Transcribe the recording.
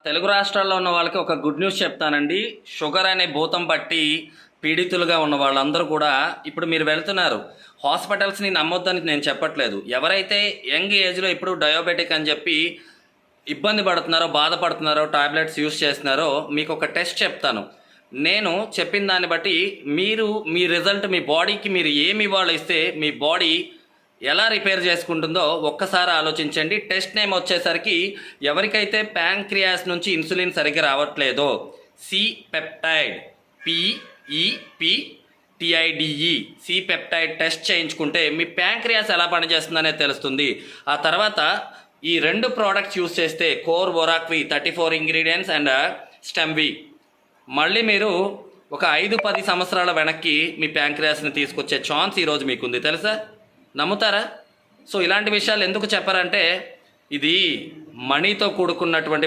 తెలుగు రాష్ట్రాల్లో ఉన్న వాళ్ళకి ఒక గుడ్ న్యూస్ చెప్తానండి. షుగర్ అనే భూతం పట్టి పీడితులుగా ఉన్న వాళ్ళందరూ కూడా ఇప్పుడు మీరు వెళ్తున్నారు. హాస్పిటల్స్ని నమ్మొద్దని నేను చెప్పట్లేదు. ఎవరైతే యంగ్ ఏజ్లో ఇప్పుడు డయాబెటిక్ అని చెప్పి ఇబ్బంది పడుతున్నారో, బాధపడుతున్నారో, టాబ్లెట్స్ యూస్ చేస్తున్నారో మీకు ఒక టెస్ట్ చెప్తాను. నేను చెప్పిన దాన్ని బట్టి మీరు మీ రిజల్ట్ మీ బాడీకి మీరు ఏమి ఇవాళ ఇస్తే మీ బాడీ ఎలా రిపేర్ చేసుకుంటుందో ఒక్కసారి ఆలోచించండి. టెస్ట్ నేమ్ వచ్చేసరికి ఎవరికైతే ప్యాంక్రియాస్ నుంచి ఇన్సులిన్ సరిగ్గా రావట్లేదో C peptide PEPTIDE C peptide test చేయించుకుంటే మీ ప్యాంక్రియాస్ ఎలా పనిచేస్తుందనే తెలుస్తుంది. ఆ తర్వాత ఈ రెండు ప్రోడక్ట్స్ యూస్ చేస్తే కోర్ వొరాక్వి 34 ఇంగ్రీడియంట్స్ అండ్ స్టెమ్వి మళ్ళీ మీరు ఒక 5-10 సంవత్సరాల వెనక్కి మీ ప్యాంక్రియాస్ని తీసుకొచ్చే ఛాన్స్ ఈరోజు మీకుంది. తెలుసా? నమ్ముతారా? సో ఇలాంటి విషయాలు ఎందుకు చెప్పారంటే ఇది మనీతో కూడుకున్నటువంటి